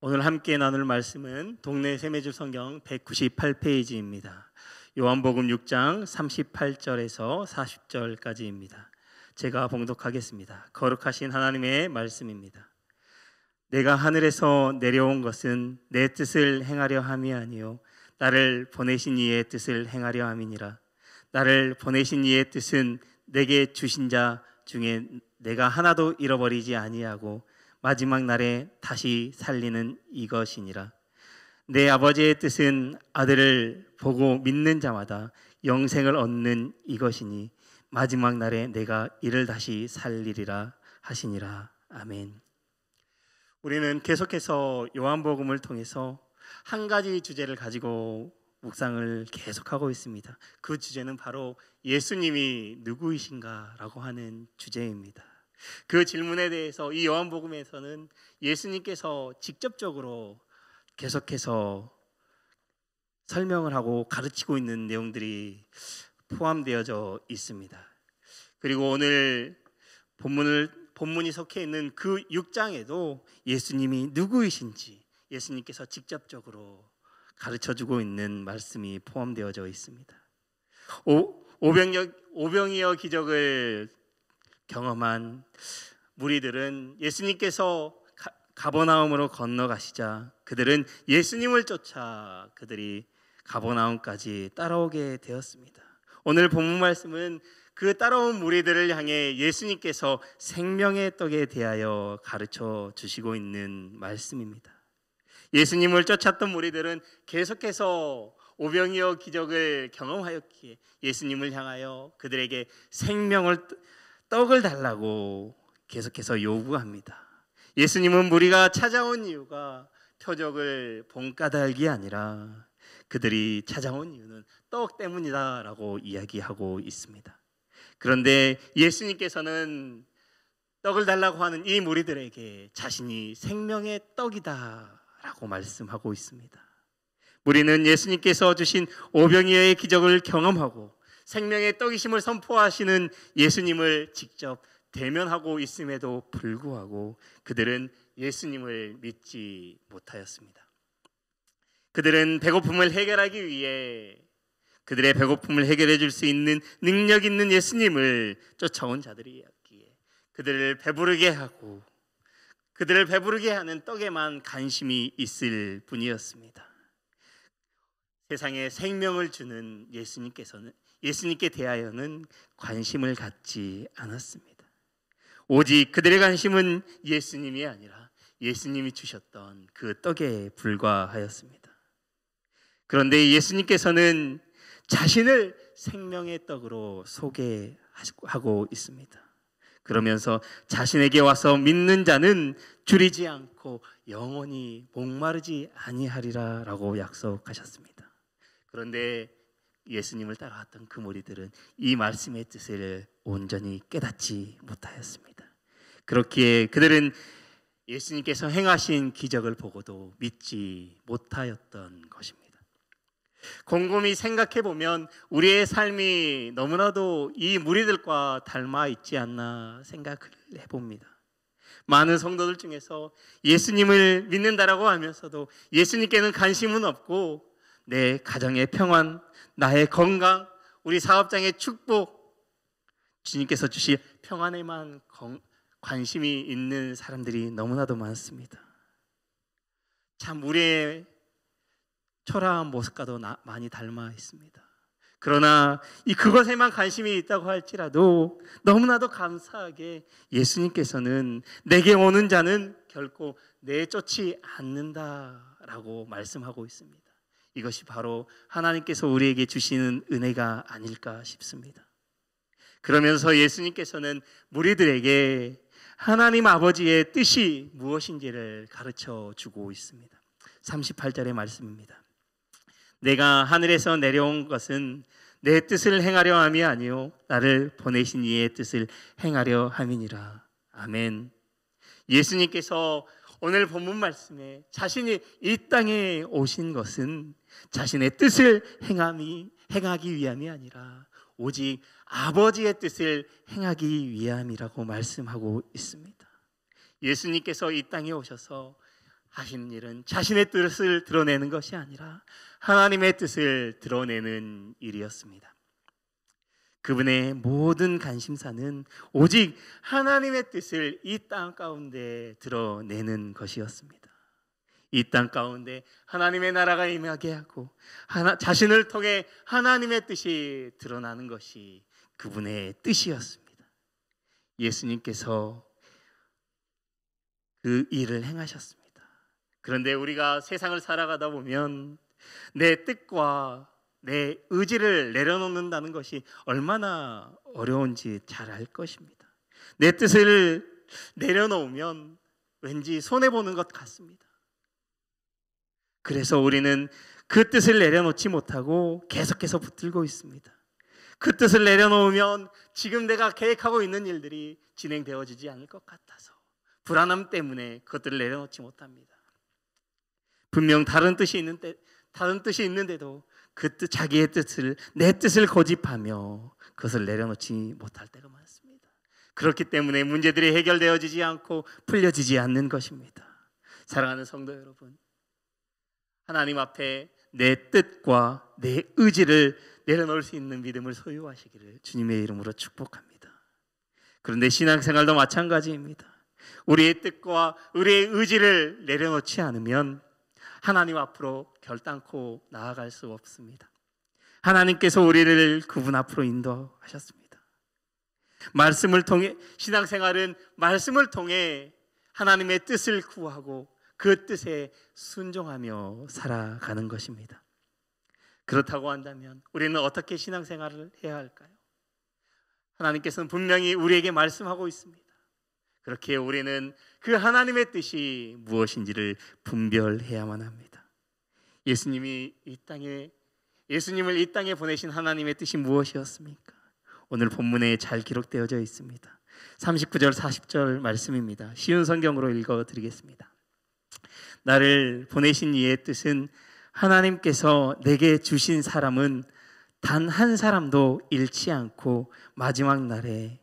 오늘 함께 나눌 말씀은 동네 세매줄 성경 198페이지입니다. 요한복음 6장 38절에서 40절까지입니다. 제가 봉독하겠습니다. 거룩하신 하나님의 말씀입니다. 내가 하늘에서 내려온 것은 내 뜻을 행하려 함이 아니요 나를 보내신 이의 뜻을 행하려 함이니라. 나를 보내신 이의 뜻은 내게 주신 자 중에 내가 하나도 잃어버리지 아니하고 마지막 날에 다시 살리는 이것이니라. 내 아버지의 뜻은 아들을 보고 믿는 자마다 영생을 얻는 이것이니 마지막 날에 내가 이를 다시 살리리라 하시니라. 아멘. 우리는 계속해서 요한복음을 통해서 한 가지 주제를 가지고 묵상을 계속하고 있습니다. 그 주제는 바로 예수님이 누구이신가라고 하는 주제입니다. 그 질문에 대해서 이 요한복음에서는 예수님께서 직접적으로 계속해서 설명을 하고 가르치고 있는 내용들이 포함되어져 있습니다. 그리고 오늘 본문이 속해 있는 그 6장에도 예수님이 누구이신지 예수님께서 직접적으로 가르쳐주고 있는 말씀이 포함되어져 있습니다. 오병이어 기적을 경험한 무리들은 예수님께서 가버나움으로 건너가시자 그들은 예수님을 쫓아 그들이 가버나움까지 따라오게 되었습니다. 오늘 본문 말씀은 그 따라온 무리들을 향해 예수님께서 생명의 떡에 대하여 가르쳐 주시고 있는 말씀입니다. 예수님을 쫓았던 무리들은 계속해서 오병이어 기적을 경험하였기에 예수님을 향하여 그들에게 떡을 달라고 계속해서 요구합니다. 예수님은 무리가 찾아온 이유가 표적을 본 까닭이 아니라 그들이 찾아온 이유는 떡 때문이다라고 이야기하고 있습니다. 그런데 예수님께서는 떡을 달라고 하는 이 무리들에게 자신이 생명의 떡이다라고 말씀하고 있습니다. 우리는 예수님께서 주신 오병이어의 기적을 경험하고 생명의 떡이심을 선포하시는 예수님을 직접 대면하고 있음에도 불구하고 그들은 예수님을 믿지 못하였습니다. 그들은 배고픔을 해결하기 위해 그들의 배고픔을 해결해 줄 수 있는 능력 있는 예수님을 쫓아온 자들이었기에 그들을 배부르게 하는 떡에만 관심이 있을 뿐이었습니다. 세상에 생명을 주는 예수님께 대하여는 관심을 갖지 않았습니다. 오직 그들의 관심은 예수님이 아니라 예수님이 주셨던 그 떡에 불과하였습니다. 그런데 예수님께서는 자신을 생명의 떡으로 소개하고 있습니다. 그러면서 자신에게 와서 믿는 자는 줄이지 않고 영원히 목마르지 아니하리라 라고 약속하셨습니다. 그런데 예수님을 따라왔던 그 무리들은 이 말씀의 뜻을 온전히 깨닫지 못하였습니다. 그렇기에 그들은 예수님께서 행하신 기적을 보고도 믿지 못하였던 것입니다. 곰곰이 생각해 보면 우리의 삶이 너무나도 이 무리들과 닮아 있지 않나 생각을 해봅니다. 많은 성도들 중에서 예수님을 믿는다라고 하면서도 예수님께는 관심은 없고 내 가정의 평안, 나의 건강, 우리 사업장의 축복, 주님께서 주실 평안에만 관심이 있는 사람들이 너무나도 많습니다. 참 우리의 초라한 모습과도 많이 닮아 있습니다. 그러나 그것에만 관심이 있다고 할지라도 너무나도 감사하게 예수님께서는 내게 오는 자는 결코 내쫓지 않는다라고 말씀하고 있습니다. 이것이 바로 하나님께서 우리에게 주시는 은혜가 아닐까 싶습니다. 그러면서 예수님께서는 무리들에게 하나님 아버지의 뜻이 무엇인지를 가르쳐 주고 있습니다. 38절의 말씀입니다. 내가 하늘에서 내려온 것은 내 뜻을 행하려 함이 아니요 나를 보내신 이의 뜻을 행하려 함이니라. 아멘. 예수님께서 오늘 본문 말씀에 자신이 이 땅에 오신 것은 자신의 뜻을 행하기 위함이 아니라 오직 아버지의 뜻을 행하기 위함이라고 말씀하고 있습니다. 예수님께서 이 땅에 오셔서 하시는 일은 자신의 뜻을 드러내는 것이 아니라 하나님의 뜻을 드러내는 일이었습니다. 그분의 모든 관심사는 오직 하나님의 뜻을 이 땅 가운데 드러내는 것이었습니다. 이 땅 가운데 하나님의 나라가 임하게 하고 자신을 통해 하나님의 뜻이 드러나는 것이 그분의 뜻이었습니다. 예수님께서 그 일을 행하셨습니다. 그런데 우리가 세상을 살아가다 보면 내 뜻과 내 의지를 내려놓는다는 것이 얼마나 어려운지 잘 알 것입니다. 내 뜻을 내려놓으면 왠지 손해보는 것 같습니다. 그래서 우리는 그 뜻을 내려놓지 못하고 계속해서 붙들고 있습니다. 그 뜻을 내려놓으면 지금 내가 계획하고 있는 일들이 진행되어지지 않을 것 같아서 불안함 때문에 그것들을 내려놓지 못합니다. 분명 다른 뜻이 있는데도 그 뜻, 자기의 뜻을, 내 뜻을 고집하며 그것을 내려놓지 못할 때가 많습니다. 그렇기 때문에 문제들이 해결되어지지 않고 풀려지지 않는 것입니다. 사랑하는 성도 여러분, 하나님 앞에 내 뜻과 내 의지를 내려놓을 수 있는 믿음을 소유하시기를 주님의 이름으로 축복합니다. 그런데 신앙생활도 마찬가지입니다. 우리의 뜻과 우리의 의지를 내려놓지 않으면 하나님 앞으로 결단코 나아갈 수 없습니다. 하나님께서 우리를 그분 앞으로 인도하셨습니다. 말씀을 통해, 신앙생활은 말씀을 통해 하나님의 뜻을 구하고 그 뜻에 순종하며 살아가는 것입니다. 그렇다고 한다면 우리는 어떻게 신앙생활을 해야 할까요? 하나님께서는 분명히 우리에게 말씀하고 있습니다. 그렇게 우리는 그 하나님의 뜻이 무엇인지를 분별해야만 합니다. 예수님을 이 땅에 보내신 하나님의 뜻이 무엇이었습니까? 오늘 본문에 잘 기록되어져 있습니다. 39절 40절 말씀입니다. 쉬운 성경으로 읽어드리겠습니다. 나를 보내신 이의 뜻은 하나님께서 내게 주신 사람은 단 한 사람도 잃지 않고 마지막 날에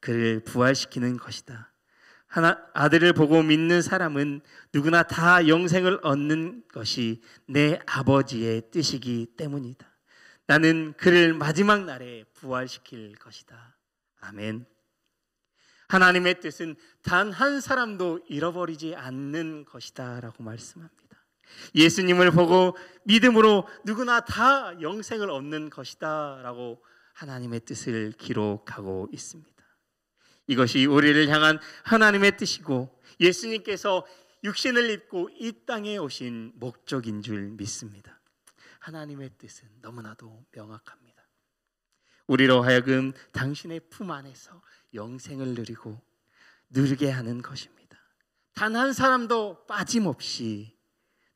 그를 부활시키는 것이다. 아들을 보고 믿는 사람은 누구나 다 영생을 얻는 것이 내 아버지의 뜻이기 때문이다. 나는 그를 마지막 날에 부활시킬 것이다. 아멘. 하나님의 뜻은 단 한 사람도 잃어버리지 않는 것이다 라고 말씀합니다. 예수님을 보고 믿음으로 누구나 다 영생을 얻는 것이다 라고 하나님의 뜻을 기록하고 있습니다. 이것이 우리를 향한 하나님의 뜻이고 예수님께서 육신을 입고 이 땅에 오신 목적인 줄 믿습니다. 하나님의 뜻은 너무나도 명확합니다. 우리로 하여금 당신의 품 안에서 영생을 누리게 하는 것입니다. 단 한 사람도 빠짐없이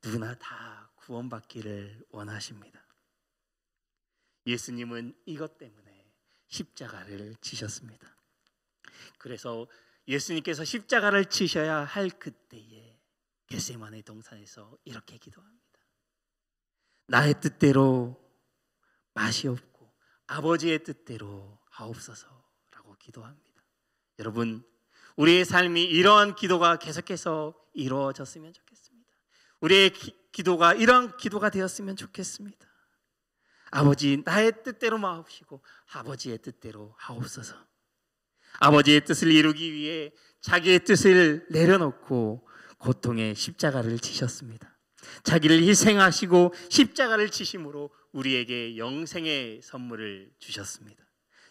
누구나 다 구원받기를 원하십니다. 예수님은 이것 때문에 십자가를 지셨습니다. 그래서 예수님께서 십자가를 지셔야 할 그때에 겟세마네 동산에서 이렇게 기도합니다. 나의 뜻대로 마시옵고 아버지의 뜻대로 하옵소서라고 기도합니다. 여러분, 우리의 삶이 이러한 기도가 계속해서 이루어졌으면 좋겠습니다. 우리의 기도가 이러한 기도가 되었으면 좋겠습니다. 아버지, 나의 뜻대로 마옵시고 아버지의 뜻대로 하옵소서. 아버지의 뜻을 이루기 위해 자기의 뜻을 내려놓고 고통의 십자가를 지셨습니다. 자기를 희생하시고 십자가를 지심으로 우리에게 영생의 선물을 주셨습니다.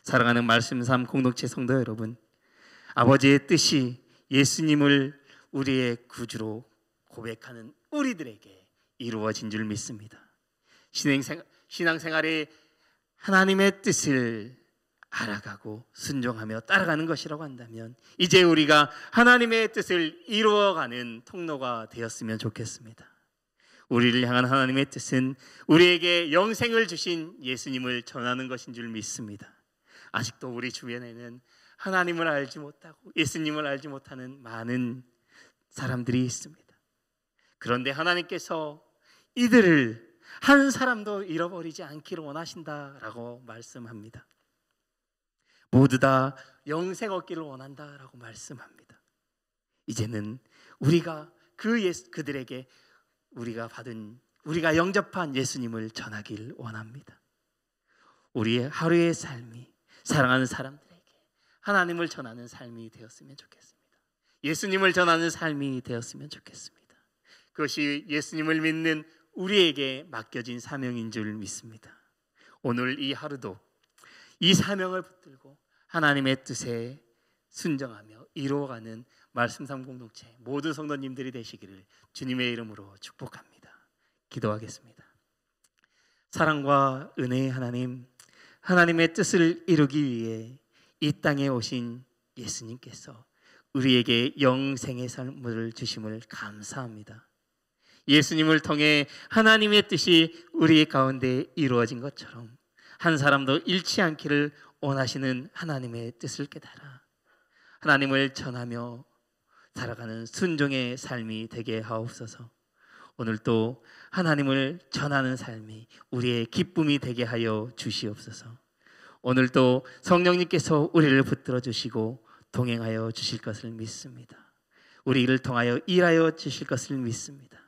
사랑하는 말씀 삶 공동체 성도 여러분, 아버지의 뜻이 예수님을 우리의 구주로 고백하는 우리들에게 이루어진 줄 믿습니다. 신앙생활에 하나님의 뜻을 알아가고 순종하며 따라가는 것이라고 한다면 이제 우리가 하나님의 뜻을 이루어가는 통로가 되었으면 좋겠습니다. 우리를 향한 하나님의 뜻은 우리에게 영생을 주신 예수님을 전하는 것인 줄 믿습니다. 아직도 우리 주변에는 하나님을 알지 못하고 예수님을 알지 못하는 많은 사람들이 있습니다. 그런데 하나님께서 이들을 한 사람도 잃어버리지 않기를 원하신다라고 말씀합니다. 모두 다 영생 얻기를 원한다라고 말씀합니다. 이제는 우리가 그들에게 우리가 영접한 예수님을 전하길 원합니다. 우리의 하루의 삶이 사랑하는 사람들에게 하나님을 전하는 삶이 되었으면 좋겠습니다. 예수님을 전하는 삶이 되었으면 좋겠습니다. 그것이 예수님을 믿는 우리에게 맡겨진 사명인 줄 믿습니다. 오늘 이 하루도 이 사명을 붙들고 하나님의 뜻에 순종하며 이루어가는 말씀 삶 공동체 모든 성도님들이 되시기를 주님의 이름으로 축복합니다. 기도하겠습니다. 사랑과 은혜의 하나님, 하나님의 뜻을 이루기 위해 이 땅에 오신 예수님께서 우리에게 영생의 삶을 주심을 감사합니다. 예수님을 통해 하나님의 뜻이 우리 가운데 이루어진 것처럼 한 사람도 잃지 않기를 원하시는 하나님의 뜻을 깨달아 하나님을 전하며 살아가는 순종의 삶이 되게 하옵소서. 오늘도 하나님을 전하는 삶이 우리의 기쁨이 되게 하여 주시옵소서. 오늘도 성령님께서 우리를 붙들어 주시고 동행하여 주실 것을 믿습니다. 우리를 통하여 일하여 주실 것을 믿습니다.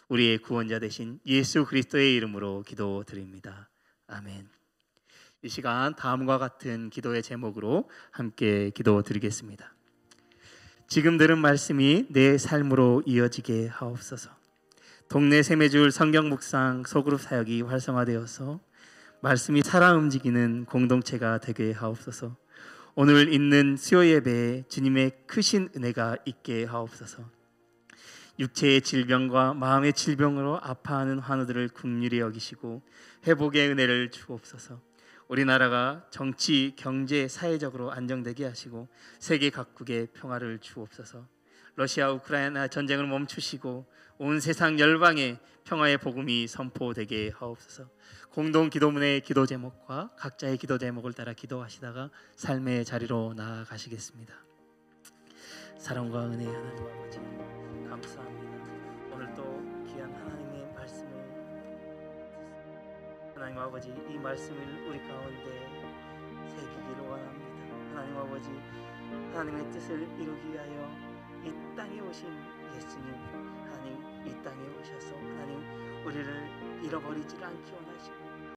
우리의 구원자 되신 예수 그리스도의 이름으로 기도드립니다. 아멘. 이 시간 다음과 같은 기도의 제목으로 함께 기도드리겠습니다. 지금 들은 말씀이 내 삶으로 이어지게 하옵소서. 동네 세매줄 성경 묵상 소그룹 사역이 활성화되어서 말씀이 살아 움직이는 공동체가 되게 하옵소서. 오늘 있는 수요 예배에 주님의 크신 은혜가 있게 하옵소서. 육체의 질병과 마음의 질병으로 아파하는 환우들을 긍휼히 여기시고 회복의 은혜를 주옵소서. 우리나라가 정치, 경제, 사회적으로 안정되게 하시고 세계 각국의 평화를 주옵소서. 러시아 우크라이나 전쟁을 멈추시고 온 세상 열방에 평화의 복음이 선포되게 하옵소서. 공동 기도문의 기도 제목과 각자의 기도 제목을 따라 기도하시다가 삶의 자리로 나아가시겠습니다. 사랑과 은혜의 하나님 아버지 감사합니다. 오늘도 귀한 하나님의 말씀을 하나님 아버지 이 말씀을 우리 가운데 새기기를 원합니다. 하나님 아버지 하나님의 뜻을 이루기 위하여 이 땅에 오신 예수님 하나님 이 땅에 오셔서 하나님 우리를 잃어버리지 않기 원하시고